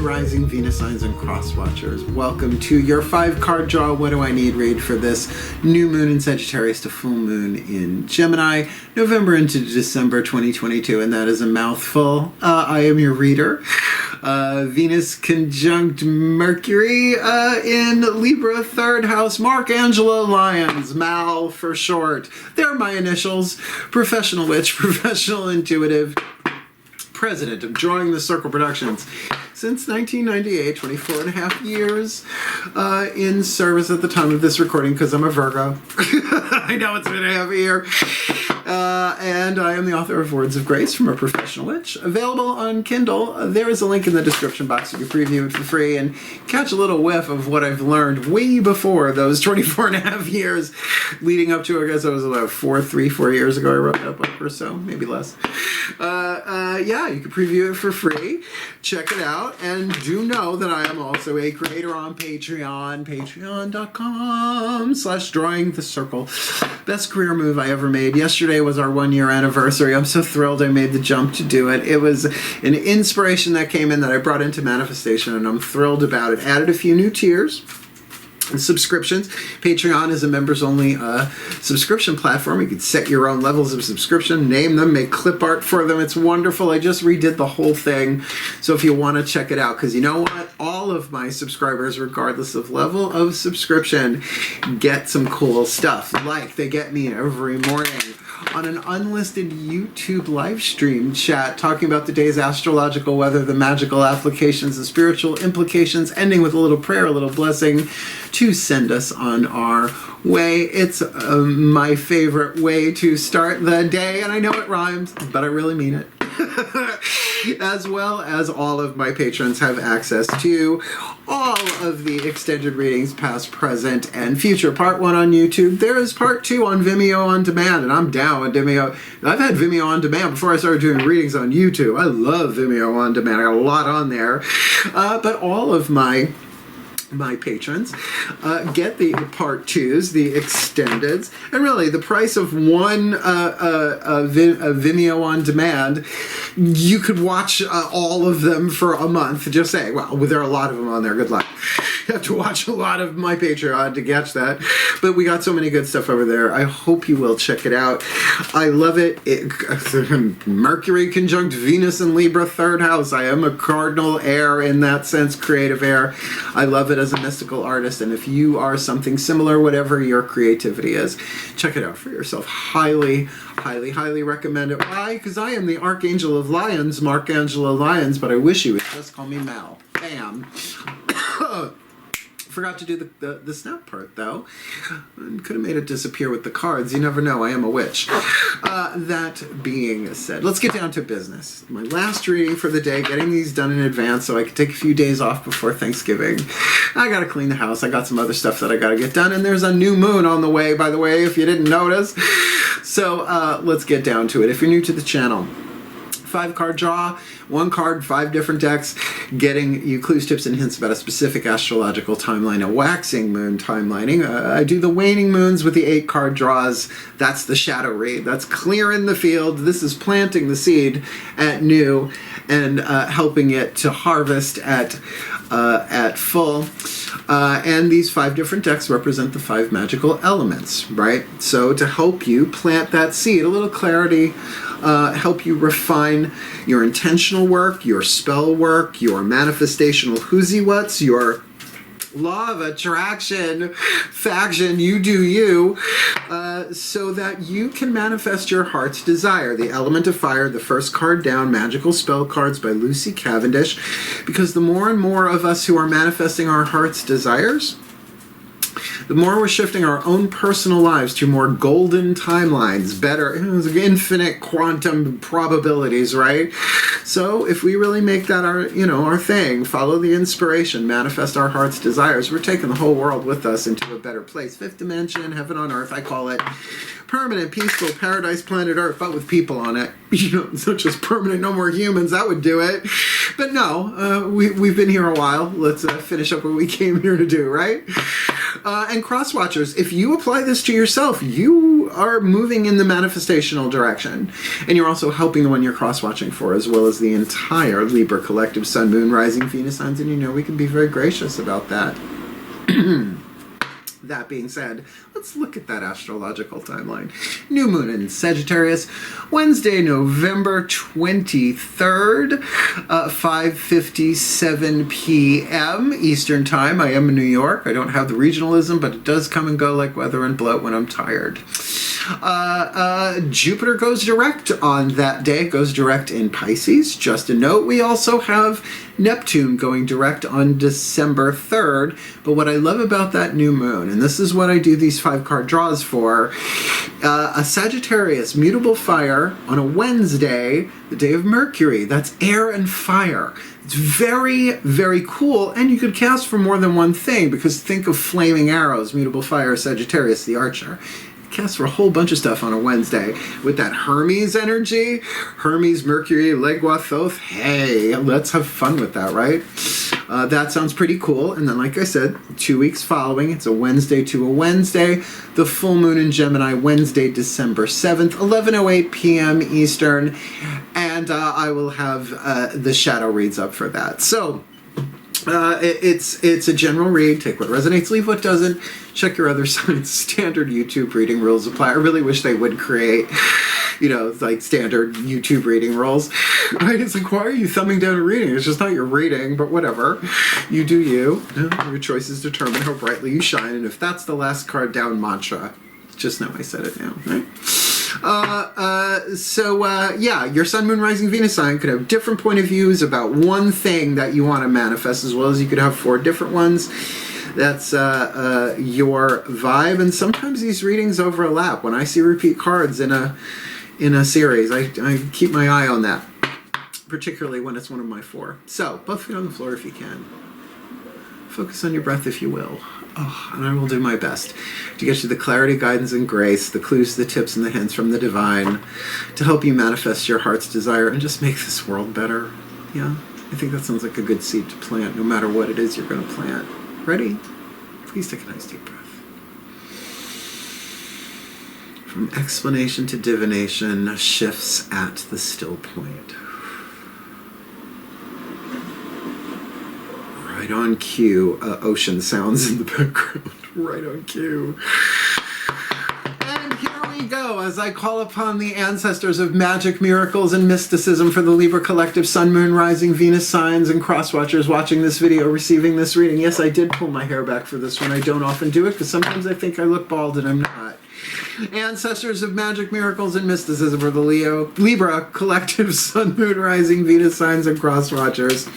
Moon, Rising, Venus signs, and cross watchers. Welcome to your 5-card draw. What do I need read for this new moon in Sagittarius to full moon in Gemini, November into December 2022, and that is a mouthful. I am your reader. Venus conjunct Mercury in Libra, 3rd house. Mark Angelo Lyons, Mal for short. They're my initials. Professional witch, professional intuitive, president of Drawing the Circle Productions since 1998, 24 and a half years in service at the time of this recording because I'm a Virgo. I know it's been a half a year. And I am the author of Words of Grace from a Professional Witch, available on Kindle. There is a link in the description box. You can preview it for free and catch a little whiff of what I've learned way before those 24 and a half years leading up to, I guess it was about 4 years ago I wrote that book or so, maybe less. Yeah, you can preview it for free. Check it out. And do know that I am also a creator on Patreon, patreon.com/drawing the circle. Best career move I ever made. Yesterday was our 1-year anniversary. I'm so thrilled I made the jump to do it. It was an inspiration that came in that I brought into manifestation, and I'm thrilled about it. Added a few new tiers and subscriptions. Patreon is a members-only subscription platform. You can set your own levels of subscription, name them, make clip art for them. It's wonderful. I just redid the whole thing. So if you want to check it out, because you know what? All of my subscribers, regardless of level of subscription, get some cool stuff. Like they get me every morning on an unlisted YouTube live stream chat talking about the day's astrological weather, the magical applications, the spiritual implications, ending with a little prayer, a little blessing to send us on our way. It's my favorite way to start the day, and I know it rhymes, but I really mean it. As well as all of my patrons have access to all of the extended readings, past, present, and future. Part 1 on YouTube. There is Part 2 on Vimeo on demand, and I'm down with Vimeo. I've had Vimeo on demand before I started doing readings on YouTube. I love Vimeo on demand. I got a lot on there. But all of my patrons get the Part 2s, the extendeds, and really the price of one Vimeo on demand, you could watch all of them for a month. Just say, well, there are a lot of them on there. Good luck. You have to watch a lot of my Patreon to catch that. But we got so many good stuff over there. I hope you will check it out. I love it. Mercury conjunct Venus in Libra, 3rd house. I am a cardinal air in that sense, creative air. I love it as a mystical artist, and if you are something similar, whatever your creativity is, check it out for yourself. Highly, highly, highly recommend it. Why? Because I am the Archangel of Lyons, Mark Angelo Lyons, but I wish you would just call me Mal. Bam. Forgot to do the snap part, though. Could have made it disappear with the cards. You never know. I am a witch. That being said, let's get down to business. My last reading for the day, getting these done in advance so I can take a few days off before Thanksgiving. I got to clean the house. I got some other stuff that I got to get done, and there's a new moon on the way, by the way, if you didn't notice. So let's get down to it. If you're new to the channel, 5-card draw, 1 card, 5 different decks, getting you clues, tips, and hints about a specific astrological timeline, a waxing moon timelining. I do the waning moons with the 8-card draws. That's the shadow read. That's clearing the field. This is planting the seed at new and helping it to harvest at full. And these 5 different decks represent the 5 magical elements, right? So to help you plant that seed, a little clarity, help you refine your intentional work, your spell work, your manifestational whoosy-whats, your law of attraction faction, you do you, so that you can manifest your heart's desire. The Element of Fire, the first card down, Magical Spell Cards by Lucy Cavendish, because the more and more of us who are manifesting our heart's desires, the more we're shifting our own personal lives to more golden timelines, better, infinite quantum probabilities, right? So if we really make that our thing, follow the inspiration, manifest our heart's desires, we're taking the whole world with us into a better place. 5th dimension, heaven on earth, I call it. Permanent, peaceful, paradise, planet Earth, but with people on it. It's not just permanent, no more humans, that would do it. But no, we've been here a while. Let's finish up what we came here to do, right? And cross watchers, if you apply this to yourself, you are moving in the manifestational direction. And you're also helping the one you're cross-watching for, as well as the entire Libra collective Sun, Moon, Rising, Venus signs. And you know we can be very gracious about that. That being said, let's look at that astrological timeline. New moon in Sagittarius, Wednesday, November 23rd, 5:57 p.m. Eastern Time. I am in New York. I don't have the regionalism, but it does come and go like weather and bloat when I'm tired. Jupiter goes direct on that day, goes direct in Pisces. Just a note, we also have Neptune going direct on December 3rd. But what I love about that new moon, and this is what I do these 5-card draws for, a Sagittarius mutable fire on a Wednesday, the day of Mercury. That's air and fire. It's very, very cool, and you could cast for more than one thing, because think of flaming arrows, mutable fire, Sagittarius, the archer. Cast for a whole bunch of stuff on a Wednesday with that Hermes energy. Hermes, Mercury, Legua, Thoth. Hey, let's have fun with that, right? That sounds pretty cool. And then, like I said, 2 weeks following, it's a Wednesday to a Wednesday. The full moon in Gemini, Wednesday, December 7th, 11:08 p.m. Eastern. And I will have the shadow reads up for that. So it's a general read. Take what resonates, leave what doesn't. Check your other signs. Standard YouTube reading rules apply. I really wish they would create, you know, like standard YouTube reading rules. Right? It's like, why are you thumbing down a reading? It's just not your reading, but whatever. You do you. Your choices determine how brightly you shine. And if that's the last card down mantra, just know I said it now, right? Yeah, your Sun, Moon, Rising, Venus sign could have different point of views about one thing that you want to manifest, as well as you could have 4 different ones. That's your vibe, and sometimes these readings overlap. When I see repeat cards in a series, I keep my eye on that, particularly when it's one of my 4. So, both feet on the floor if you can. Focus on your breath if you will. Oh, and I will do my best to get you the clarity, guidance, and grace, the clues, the tips, and the hints from the divine to help you manifest your heart's desire and just make this world better. Yeah, I think that sounds like a good seed to plant, no matter what it is you're going to plant. Ready? Please take a nice deep breath. From explanation to divination, shifts at the still point. Right on cue, ocean sounds in the background. Right on cue. And here we go, as I call upon the ancestors of magic, miracles, and mysticism for the Libra collective Sun, Moon, Rising, Venus signs and cross-watchers watching this video, receiving this reading. Yes, I did pull my hair back for this one. I don't often do it, because sometimes I think I look bald and I'm not. Ancestors of magic, miracles, and mysticism for the Libra collective Sun, Moon, Rising, Venus signs and cross-watchers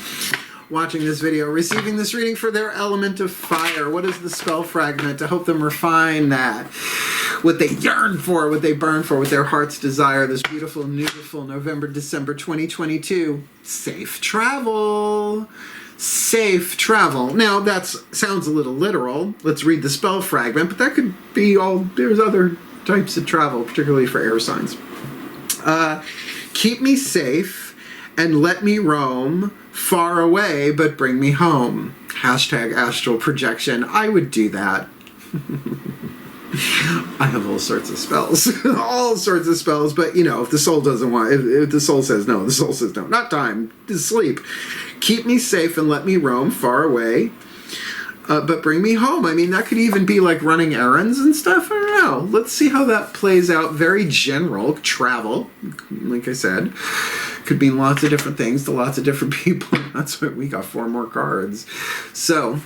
watching this video, receiving this reading for their element of fire. What is the spell fragment to help them refine that? What they yearn for, what they burn for, what their heart's desire. This beautiful, beautiful November, December 2022. Safe travel. Safe travel. Now, that sounds a little literal. Let's read the spell fragment, but that could be all, there's other types of travel, particularly for air signs. Keep me safe and let me roam far away, but bring me home. Hashtag astral projection. I would do that. I have all sorts of spells. All sorts of spells, but you know, if the soul doesn't want, if the soul says no, the soul says no. Not time, just sleep. Keep me safe and let me roam far away, but bring me home. I mean, that could even be like running errands and stuff. I don't know. Let's see how that plays out. Very general travel, like I said. Could mean lots of different things to lots of different people. That's why we got 4 more cards. So,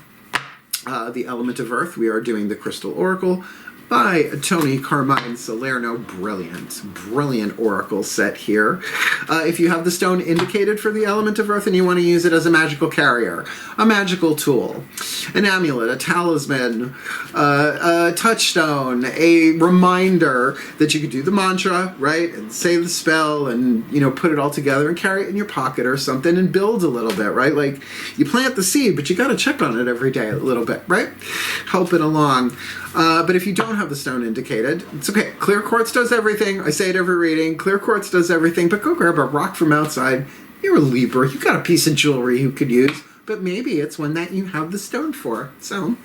the element of earth, we are doing the Crystal Oracle by Tony Carmine Salerno. Brilliant oracle set here. If you have the stone indicated for the element of earth and you want to use it as a magical carrier, a magical tool, an amulet, a talisman, a touchstone, a reminder that you could do the mantra, right, and say the spell and, you know, put it all together and carry it in your pocket or something and build a little bit, right? Like, you plant the seed, but you got to check on it every day a little bit, right? Help it along. But if you don't have the stone indicated, it's okay. Clear quartz does everything. I say it every reading. Clear quartz does everything, but go grab a rock from outside. You're a Libra. You got a piece of jewelry you could use, but maybe it's one that you have the stone for. So,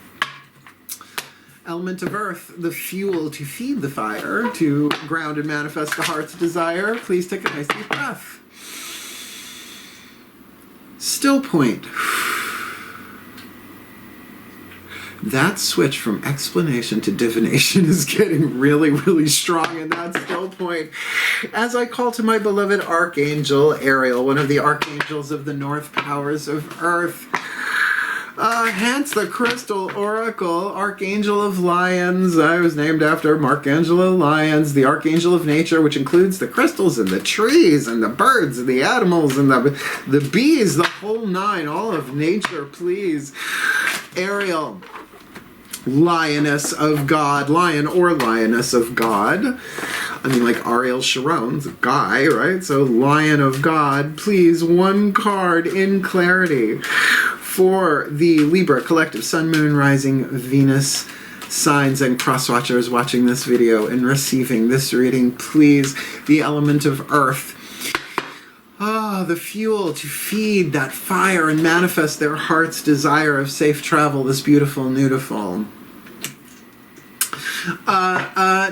Element of earth, the fuel to feed the fire, to ground and manifest the heart's desire. Please take a nice deep breath. Still point. That switch from explanation to divination is getting really, really strong in that still point. As I call to my beloved Archangel Ariel, one of the archangels of the North powers of Earth. Hence the crystal oracle, Archangel of Lyons. I was named after Angelo Lyons, the Archangel of Nature, which includes the crystals and the trees and the birds and the animals and the bees, the whole nine, all of nature, please. Ariel, Lioness of God, lion or lioness of God. I mean, like Ariel Sharon's a guy, right? So Lion of God, please, one card in clarity for the Libra collective Sun, Moon, Rising, Venus signs and cross-watchers watching this video and receiving this reading, please. The element of earth. The fuel to feed that fire and manifest their heart's desire of safe travel, this beautiful, beautiful.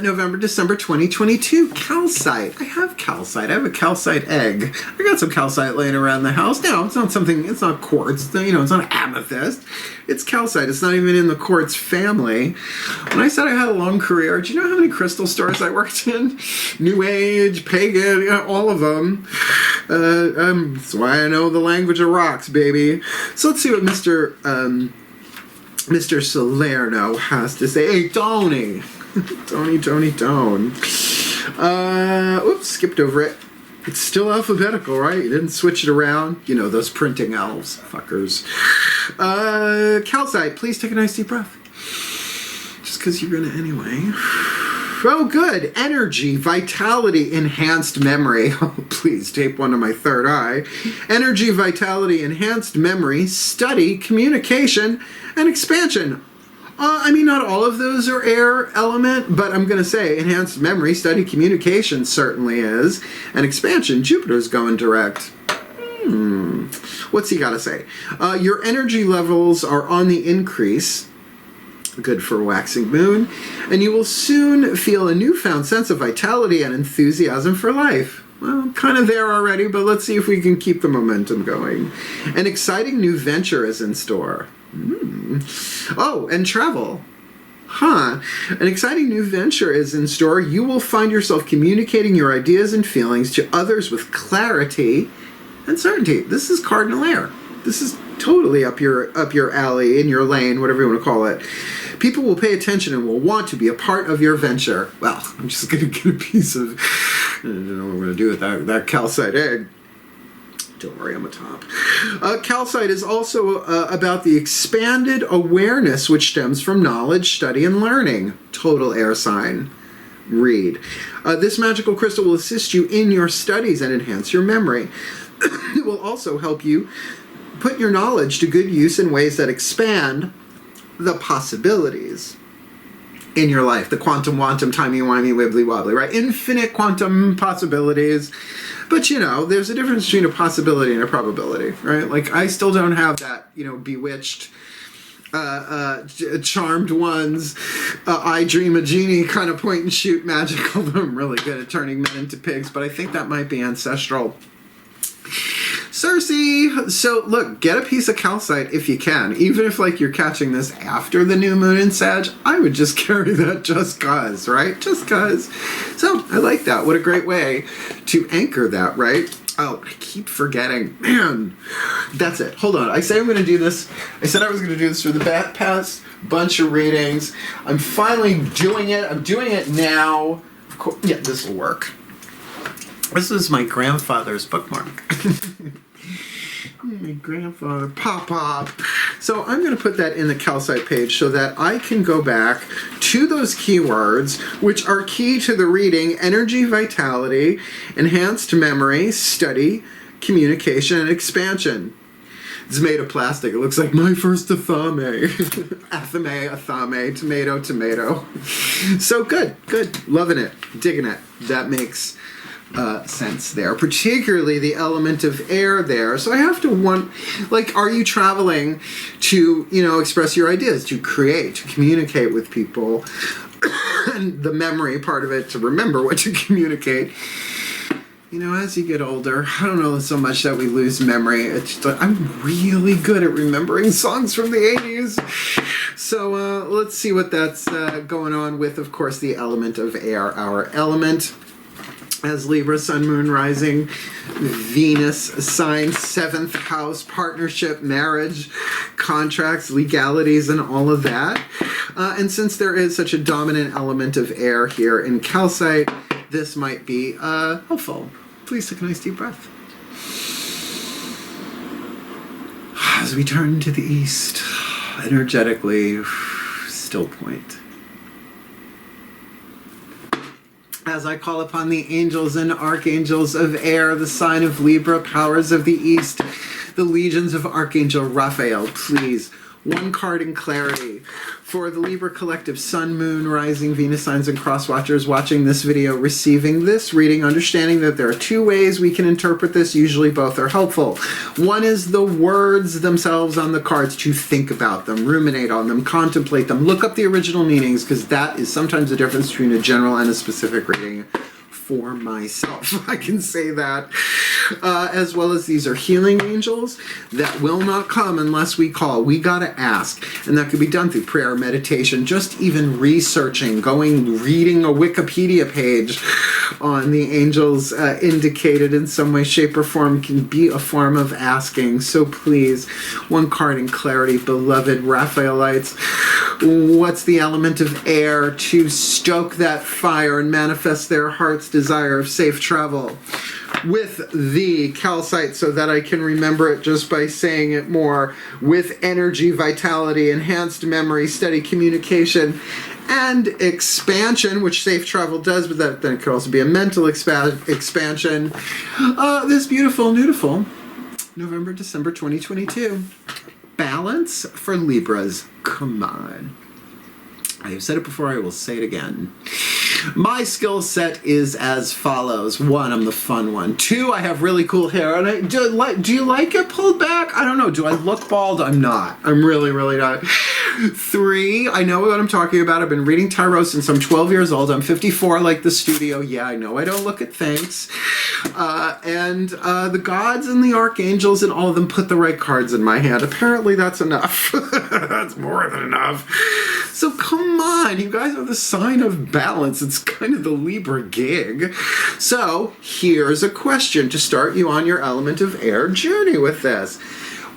November, December 2022, calcite. I have calcite. I have a calcite egg. I got some calcite laying around the house. No, it's not something, it's not quartz. You know, it's not amethyst. It's calcite. It's not even in the quartz family. When I said I had a long career, do you know how many crystal stores I worked in? New Age, pagan, all of them. That's why I know the language of rocks, baby. So let's see what Mr. Salerno has to say. Hey, Tony. Tone. Oops, skipped over it. It's still alphabetical, right? You didn't switch it around. You know, those printing elves, fuckers. Calcite, please take a nice deep breath. Just because you're gonna anyway. Oh, good. Energy, vitality, enhanced memory. Oh, please, tape one to my third eye. Energy, vitality, enhanced memory, study, communication, and expansion. I mean, not all of those are air element, but I'm going to say enhanced memory, study, communication certainly is. And expansion, Jupiter's going direct. What's he got to say? Your energy levels are on the increase. Good for waxing moon. And you will soon feel a newfound sense of vitality and enthusiasm for life. Well, kind of there already, but let's see if we can keep the momentum going. An exciting new venture is in store. Oh, and travel. An exciting new venture is in store. You will find yourself communicating your ideas and feelings to others with clarity and certainty. This is cardinal air. This is totally up your alley, in your lane, whatever you want to call it. People will pay attention and will want to be a part of your venture. Well, I'm just going to get a piece of, I don't know what I'm going to do with that calcite egg. Don't worry, I'm a top. Calcite is also about the expanded awareness which stems from knowledge, study, and learning. Total air sign. Read. This magical crystal will assist you in your studies and enhance your memory. It will also help you put your knowledge to good use in ways that expand the possibilities in your life. The quantum, timey-wimey, wibbly-wobbly, right? Infinite quantum possibilities. But, you know, there's a difference between a possibility and a probability, right? Like, I still don't have that, you know, bewitched, charmed ones, I dream a genie kind of point and shoot magic, although I'm really good at turning men into pigs, but I think that might be ancestral. Cersei! So, look, get a piece of calcite if you can. Even if, like, you're catching this after the new moon in Sag, I would just carry that just cause, right? Just cause. So, I like that. What a great way to anchor that, right? Oh, I keep forgetting. Man, that's it. Hold on. I say I'm going to do this. I said I was going to do this for the past bunch of readings. I'm finally doing it. I'm doing it now. Of course, yeah, this will work. This is my grandfather's bookmark. My grandfather, Pop. So I'm going to put that in the calcite page so that I can go back to those keywords, which are key to the reading: energy, vitality, enhanced memory, study, communication, and expansion. It's made of plastic. It looks like my first athame. Athame, tomato. So good. Loving it. Digging it. That makes sense there, particularly the element of air there. So I have to like, are you traveling to, express your ideas, to create, to communicate with people, and the memory part of it, to remember what to communicate. As you get older, I don't know so much that we lose memory. It's just, I'm really good at remembering songs from the 80s. So let's see what that's going on with, of course, the element of air. Our element as Libra, Sun, Moon, Rising, Venus, sign, 7th house, partnership, marriage, contracts, legalities, and all of that. And since there is such a dominant element of air here in calcite, this might be helpful. Please take a nice deep breath. As we turn to the east, energetically, still point. As I call upon the angels and archangels of air, the sign of Libra, powers of the east, the legions of Archangel Raphael, please, one card in clarity for the Libra collective, Sun, Moon, Rising, Venus signs, and cross watchers watching this video, receiving this reading, understanding that there are two ways we can interpret this. Usually both are helpful. One is the words themselves on the cards, to think about them, ruminate on them, contemplate them, look up the original meanings, because that is sometimes the difference between a general and a specific reading. For myself, I can say that, as well as these are healing angels that will not come unless we call. We gotta ask, and that could be done through prayer, meditation, just even researching, reading a Wikipedia page on the angels indicated in some way, shape, or form can be a form of asking. So please, one card in clarity, beloved Raphaelites. What's the element of air to stoke that fire and manifest their heart's desire of safe travel? With the calcite, so that I can remember it just by saying it more, with energy, vitality, enhanced memory, steady communication, and expansion, which safe travel does, but then it could also be a mental expansion. This beautiful November, December 2022. Balance for Libras. Come on. I have said it before, I will say it again. My skill set is as follows. 1, I'm the fun one. 2, I have really cool hair. And do you like it pulled back? I don't know. Do I look bald? I'm not. I'm really, really not. 3, I know what I'm talking about. I've been reading tarot since I'm 12 years old. I'm 54 like the studio. Yeah, I know I don't look at thanks. And the gods and the archangels and all of them put the right cards in my hand. Apparently that's enough. That's more than enough. So come on, you guys are the sign of balance. It's kind of the Libra gig. So here's a question to start you on your element of air journey with this.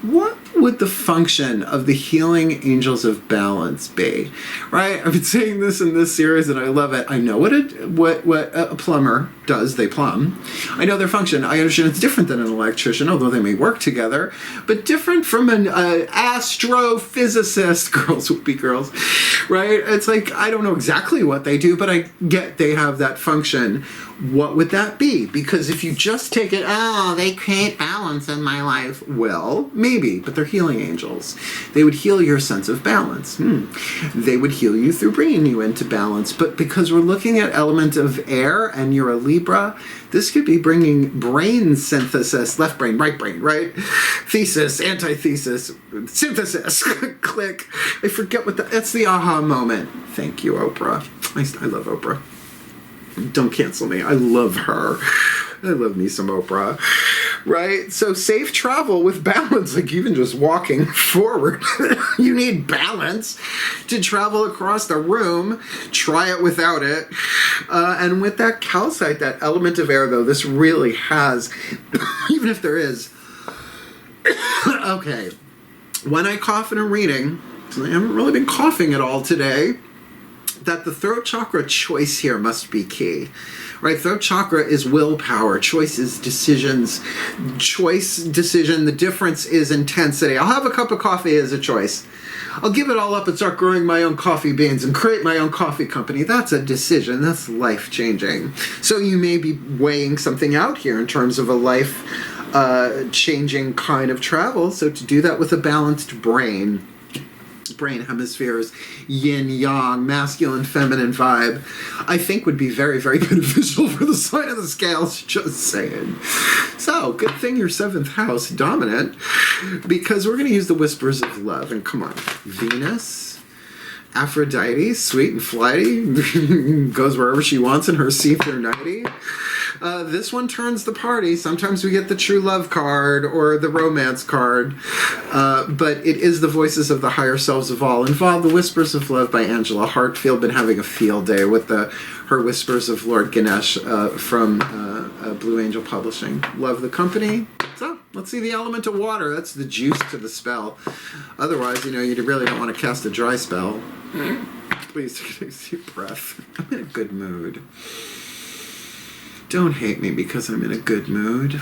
What would the function of the healing angels of balance be? Right? I've been saying this in this series and I love it. I know what a plumber does. They plumb. I know their function. I understand it's different than an electrician, although they may work together, but different from an astrophysicist. Girls would be girls, right? It's like, I don't know exactly what they do, but I get they have that function. What would that be? Because if you just take it, they create balance in my life. Well, maybe, but they're healing angels. They would heal your sense of balance. They would heal you through bringing you into balance. But because we're looking at element of air and you're a Libra, this could be bringing brain synthesis, left brain, right? Thesis, antithesis, synthesis, click. I forget that's the aha moment. Thank you, Oprah. I love Oprah. Don't cancel me. I love her. I love me some Oprah. Right? So safe travel with balance, like even just walking forward. You need balance to travel across the room. Try it without it. And with that calcite, that element of air, though, this really has, even if there is, okay, when I cough in a reading, I haven't really been coughing at all today, that the throat chakra choice here must be key, right? Throat chakra is willpower. Choice is decisions. Decision. The difference is intensity. I'll have a cup of coffee as a choice. I'll give it all up and start growing my own coffee beans and create my own coffee company. That's a decision. That's life-changing. So you may be weighing something out here in terms of a life-changing kind of travel. So to do that with a balanced brain, brain hemispheres, yin yang, masculine feminine vibe, I think would be very, very beneficial for the sign of the scales, just saying. So good thing you're 7th house dominant, because we're going to use the whispers of love. And come on, Venus, Aphrodite, sweet and flighty, goes wherever she wants in her C-90. This one turns the party. Sometimes we get the true love card or the romance card, but it is the voices of the higher selves of all involved. The Whispers of Love by Angelo Hartfield. Been having a field day with her Whispers of Lord Ganesh from Blue Angel Publishing. Love the company. So let's see the element of water. That's the juice to the spell. Otherwise, you know, you really don't want to cast a dry spell. Please take a deep breath. I'm in a good mood. Don't hate me because I'm in a good mood.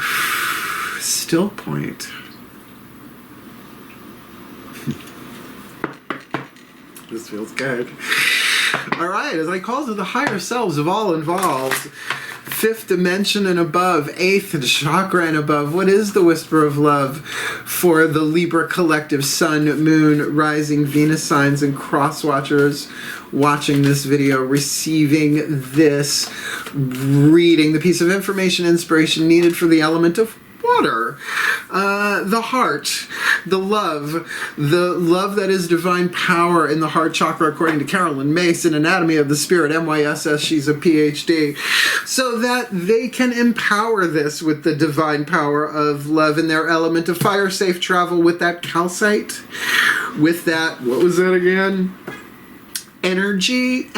Still point. This feels good. All right, as I call to the higher selves of all involved, 5th dimension and above, 8th chakra and above, what is the whisper of love for the Libra collective sun, moon, rising, Venus signs, and cross watchers watching this video, receiving this reading, the piece of information, inspiration needed for the element of water, the heart, the love that is divine power in the heart chakra, according to Carolyn Mason, Anatomy of the Spirit, MYSS, she's a PhD, so that they can empower this with the divine power of love in their element of fire, safe travel with that calcite, with that, what was that again? Energy,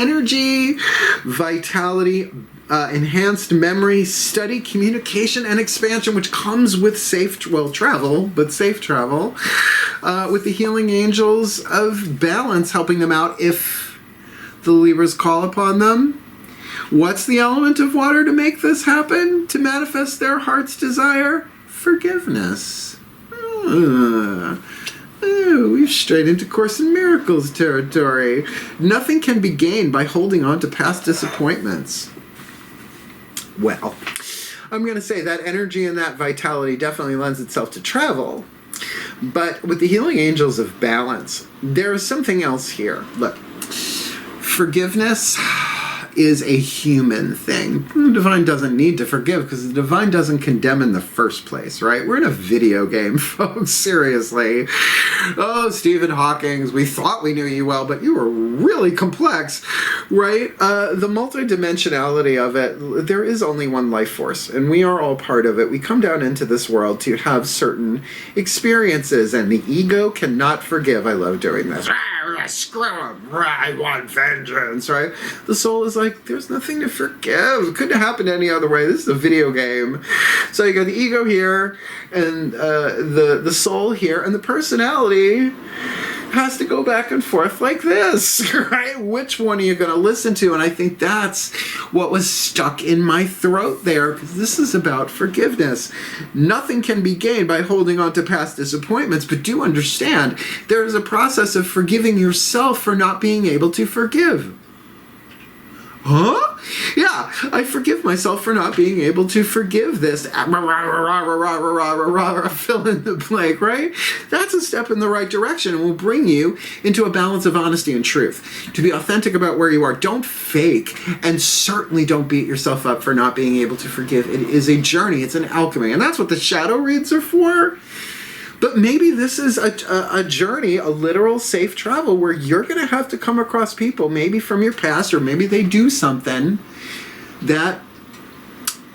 vitality, enhanced memory, study, communication, and expansion, which comes with travel, with the healing angels of balance helping them out if the Libras call upon them. What's the element of water to make this happen? To manifest their heart's desire? Forgiveness. We've strayed into Course in Miracles territory. Nothing can be gained by holding on to past disappointments. Well, I'm going to say that energy and that vitality definitely lends itself to travel. But with the healing angels of balance, there is something else here. Look, forgiveness is a human thing. The divine doesn't need to forgive because the divine doesn't condemn in the first place, right? We're in a video game, folks, seriously. Oh, Stephen Hawking, we thought we knew you well, but you were really complex, right? The multidimensionality of it, there is only one life force, and we are all part of it. We come down into this world to have certain experiences, and the ego cannot forgive. I love doing this. Screw him, I want vengeance, right? The soul is like, there's nothing to forgive. It couldn't happen any other way. This is a video game. So you got the ego here, and the soul here, and the personality has to go back and forth like this, right? Which one are you going to listen to? And I think that's what was stuck in my throat there, because this is about forgiveness. Nothing can be gained by holding on to past disappointments, but do understand there is a process of forgiving yourself for not being able to forgive. Huh? Yeah, I forgive myself for not being able to forgive this. Fill in the blank, right? That's a step in the right direction and will bring you into a balance of honesty and truth. To be authentic about where you are. Don't fake, and certainly don't beat yourself up for not being able to forgive. It is a journey. It's an alchemy. And that's what the shadow reads are for. But maybe this is a journey, a literal safe travel where you're going to have to come across people, maybe from your past, or maybe they do something that,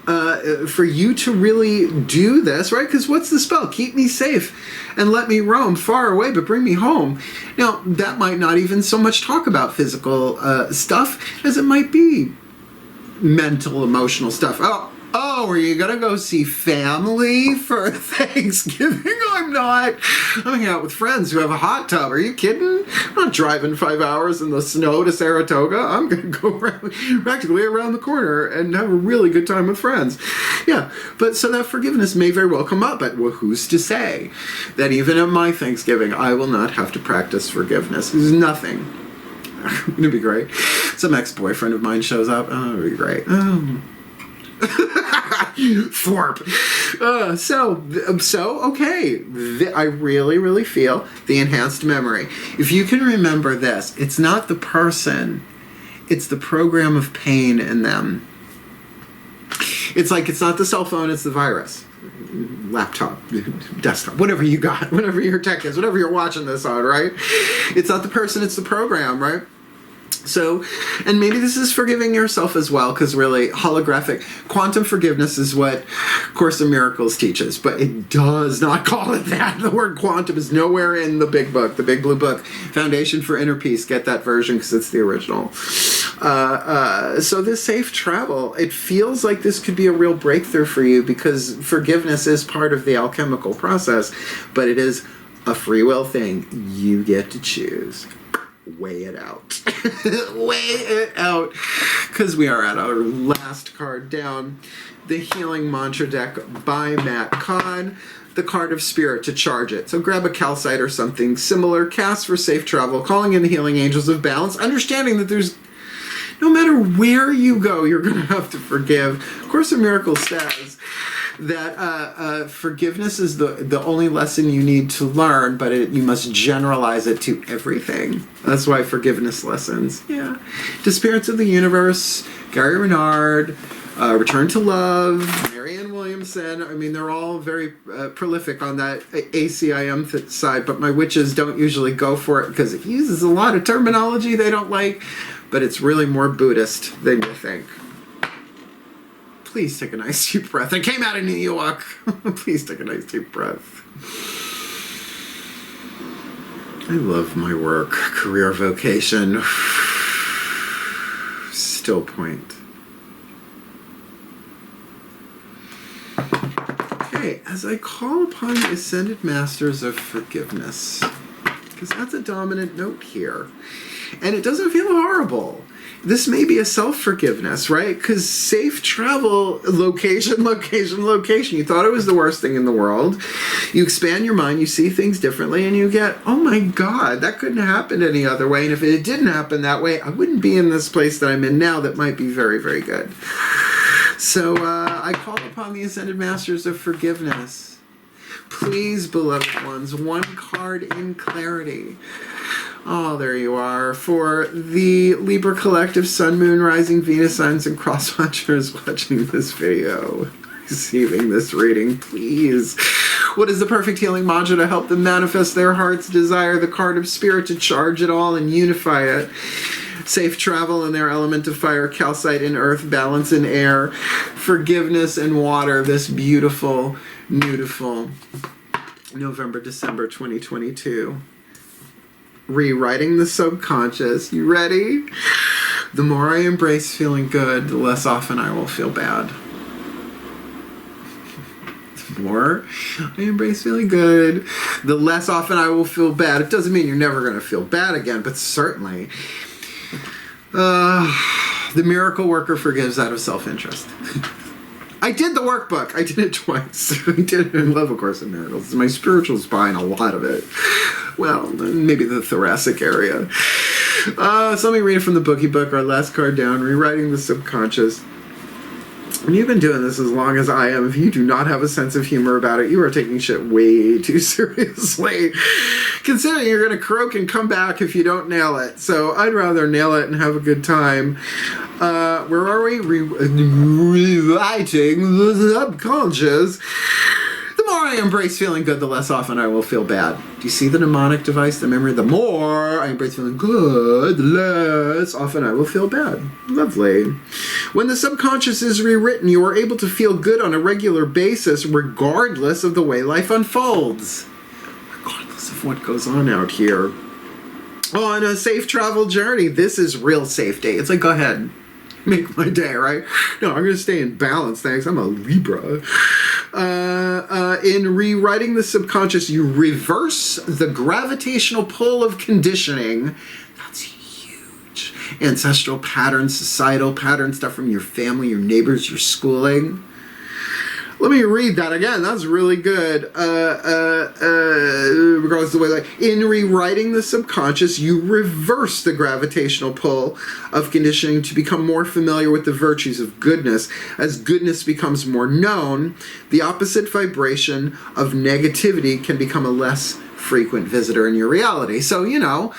for you to really do this, right? Because what's the spell? Keep me safe and let me roam far away, but bring me home. Now, that might not even so much talk about physical stuff as it might be mental, emotional stuff. Oh, are you going to go see family for Thanksgiving? I'm not. I'm hanging out with friends who have a hot tub. Are you kidding? I'm not driving 5 hours in the snow to Saratoga. I'm going to go practically around the corner and have a really good time with friends. Yeah, but so that forgiveness may very well come up, but well, who's to say that even at my Thanksgiving, I will not have to practice forgiveness? There's nothing. It'd be great. Some ex-boyfriend of mine shows up. Oh, it'd be great. Oh. Thorpe. Okay. I really, really feel the enhanced memory. If you can remember this, it's not the person, it's the program of pain in them. It's like, it's not the cell phone, it's the virus. Laptop, desktop, whatever you got, whatever your tech is, whatever you're watching this on, right? It's not the person, it's the program, right? So, and maybe this is forgiving yourself as well, because really, holographic quantum forgiveness is what Course in Miracles teaches, but it does not call it that. The word quantum is nowhere in the big book, the big blue book. Foundation for Inner Peace, get that version because it's the original. So this safe travel, it feels like this could be a real breakthrough for you, because forgiveness is part of the alchemical process, but it is a free will thing. You get to choose. Weigh it out. Weigh it out. Because we are at our last card down. The Healing Mantra deck by Matt Kahn. The card of Spirit to charge it. So grab a calcite or something similar. Cast for safe travel. Calling in the healing angels of balance. Understanding that there's, no matter where you go, you're going to have to forgive. Course in Miracles says that forgiveness is the only lesson you need to learn, but you must generalize it to everything. That's why forgiveness lessons. Yeah. To Spirits of the Universe, Gary Renard, Return to Love, Marianne Williamson. I mean, they're all very prolific on that ACIM side, but my witches don't usually go for it because it uses a lot of terminology they don't like, but it's really more Buddhist than you think. Please take a nice deep breath. I came out of New York. Please take a nice deep breath. I love my work, career, vocation. Still point. Okay, as I call upon the Ascended Masters of Forgiveness, because that's a dominant note here, and it doesn't feel horrible. This may be a self-forgiveness, right? Because safe travel, location. You thought it was the worst thing in the world. You expand your mind, you see things differently, and you get, oh my God, that couldn't happen any other way. And if it didn't happen that way, I wouldn't be in this place that I'm in now that might be very, very good. So I call upon the Ascended Masters of Forgiveness. Please, beloved ones, one card in clarity. Oh, there you are. For the Libra Collective, Sun, Moon, Rising, Venus, Signs, and Cross Watchers watching this video, receiving this reading, please. What is the perfect healing mantra to help them manifest their heart's desire? The card of Spirit to charge it all and unify it. Safe travel in their element of fire, calcite in earth, balance in air, forgiveness in water. This beautiful, beautiful November, December 2022. Rewriting the subconscious. You ready? The more I embrace feeling good, the less often I will feel bad. The more I embrace feeling good, the less often I will feel bad. It doesn't mean you're never going to feel bad again, but certainly the miracle worker forgives out of self-interest. I did the workbook. I did it twice. I did it in Love, A Course in Miracles. It's my spiritual spine, a lot of it. Well, maybe the thoracic area. So let me read it from the bookie book, our last card down, Rewriting the Subconscious. When you've been doing this as long as I am, if you do not have a sense of humor about it, you are taking shit way too seriously. Considering you're going to croak and come back if you don't nail it. So I'd rather nail it and have a good time. Where are we? Rewriting the subconscious. The more I embrace feeling good, the less often I will feel bad. Do you see the mnemonic device, the memory? The more I embrace feeling good, the less often I will feel bad. Lovely. When the subconscious is rewritten, you are able to feel good on a regular basis, regardless of the way life unfolds. Regardless of what goes on out here. On a safe travel journey, this is real safety. It's like, go ahead. Make my day, right? No, I'm going to stay in balance, thanks. I'm a Libra. In rewriting the subconscious, you reverse the gravitational pull of conditioning. That's huge. Ancestral patterns, societal patterns, stuff from your family, your neighbors, your schooling. Let me read that again. That's really good. Regardless of the way, like, in rewriting the subconscious, you reverse the gravitational pull of conditioning to become more familiar with the virtues of goodness. As goodness becomes more known, the opposite vibration of negativity can become a less frequent visitor in your reality. So, you know,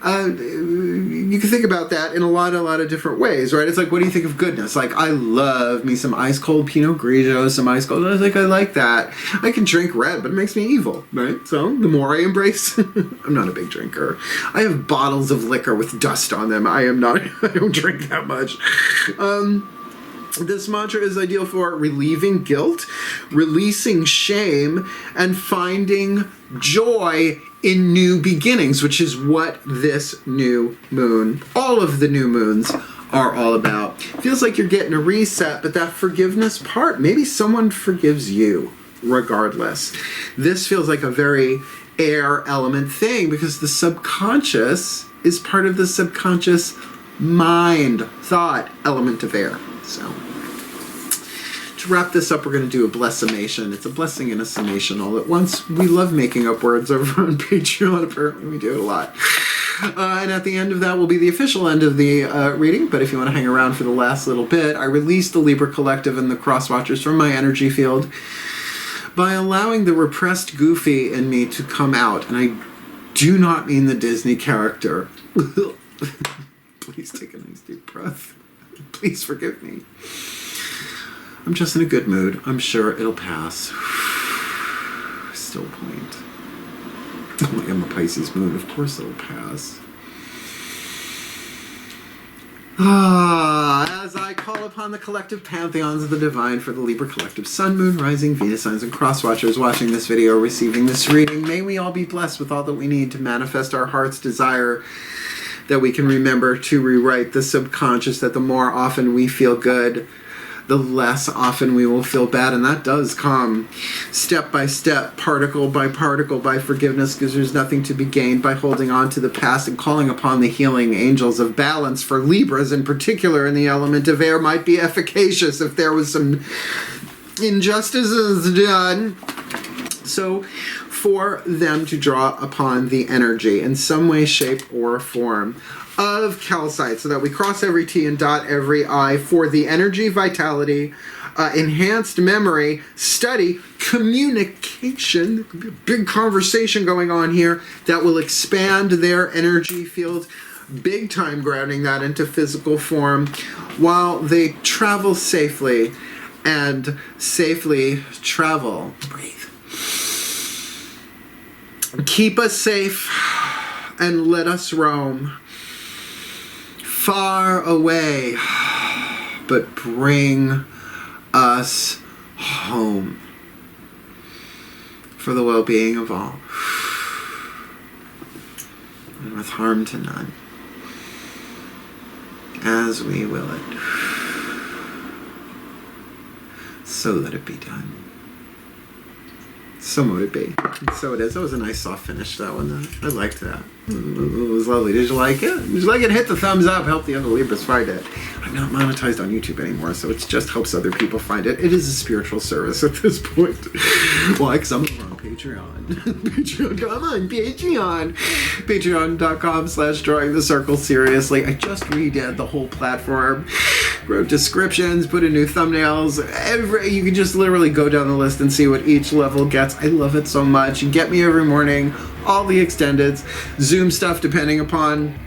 you can think about that in a lot of different ways, right? It's like, what do you think of goodness? Like, I love me some ice cold Pinot Grigio, some ice cold. I was like, I like that. I can drink red, but it makes me evil, right? So the more I embrace, I'm not a big drinker. I have bottles of liquor with dust on them. I don't drink that much. This mantra is ideal for relieving guilt, releasing shame, and finding joy in new beginnings, which is what this new moon, all of the new moons, are all about. Feels like you're getting a reset, but that forgiveness part, maybe someone forgives you regardless. This feels like a very air element thing because the subconscious is part of the subconscious mind, thought element of air. So, to wrap this up, we're going to do a blessimation. It's a blessing and a summation all at once. We love making up words over on Patreon. Apparently, we do it a lot. And at the end of that will be the official end of the reading. But if you want to hang around for the last little bit, I released the Libra Collective and the Cross Watchers from my energy field by allowing the repressed Goofy in me to come out. And I do not mean the Disney character. Please take a nice deep breath. Please forgive me. I'm just in a good mood. I'm sure it'll pass. Still point. Oh, I am a Pisces moon. Of course it'll pass. As I call upon the collective pantheons of the divine for the Libra Collective Sun, Moon, Rising, Venus signs, and cross watchers watching this video, receiving this reading, may we all be blessed with all that we need to manifest our heart's desire, that we can remember to rewrite the subconscious, that the more often we feel good, the less often we will feel bad. And that does come step by step, particle by forgiveness, because there's nothing to be gained by holding on to the past, and calling upon the healing angels of balance for Libras in particular in the element of air might be efficacious if there was some injustices done. So for them to draw upon the energy in some way, shape, or form of calcite, so that we cross every T and dot every I for the energy, vitality, enhanced memory, study, communication. There could be a big conversation going on here that will expand their energy field, big time grounding that into physical form while they travel safely and safely travel. Breathe. Keep us safe and let us roam far away, but bring us home for the well-being of all, and with harm to none, as we will it, so let it be done. So would it be. So it is. That was a nice soft finish, that one. I liked that. It was lovely. Did you like it? Did you like it? Hit the thumbs up. Help the other Libras find it. I'm not monetized on YouTube anymore, so it just helps other people find it. It is a spiritual service at this point. Like some of them are on Patreon. Patreon, come on, Patreon. Patreon.com/drawing the circle seriously. I just redid the whole platform. Wrote descriptions, put in new thumbnails. You can just literally go down the list and see what each level gets. I love it so much. You get me every morning, all the extendeds, Zoom stuff depending upon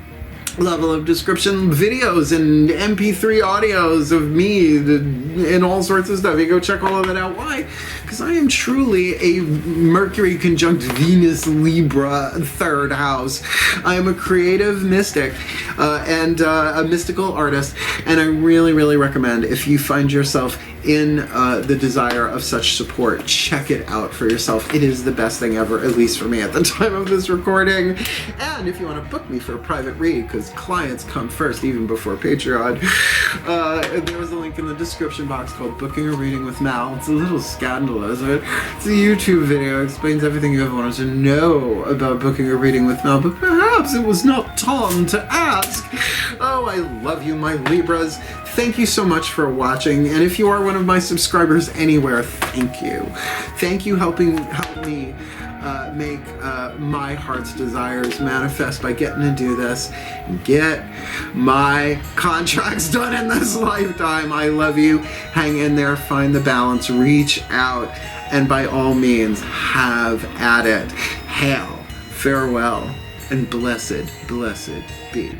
level of description, videos and MP3 audios of me and all sorts of stuff. You go check all of that out. Why? Because I am truly a Mercury conjunct Venus Libra third house. I am a creative mystic and a mystical artist, and I really, really recommend, if you find yourself in the desire of such support, check it out for yourself. It is the best thing ever, at least for me at the time of this recording. And if you want to book me for a private read, because clients come first even before Patreon, there was a link in the description box called Booking a Reading with Mal. It's a little scandalous. It's a YouTube video. It explains everything you ever wanted to know about booking a reading with Mal, but perhaps it was not time to ask. Oh, I love you, my Libras. Thank you so much for watching, and if you are one of my subscribers anywhere, thank you. Thank you help me make my heart's desires manifest by getting to do this and get my contracts done in this lifetime. I love you. Hang in there, find the balance, reach out, and by all means, have at it. Hail, farewell, and blessed, blessed be.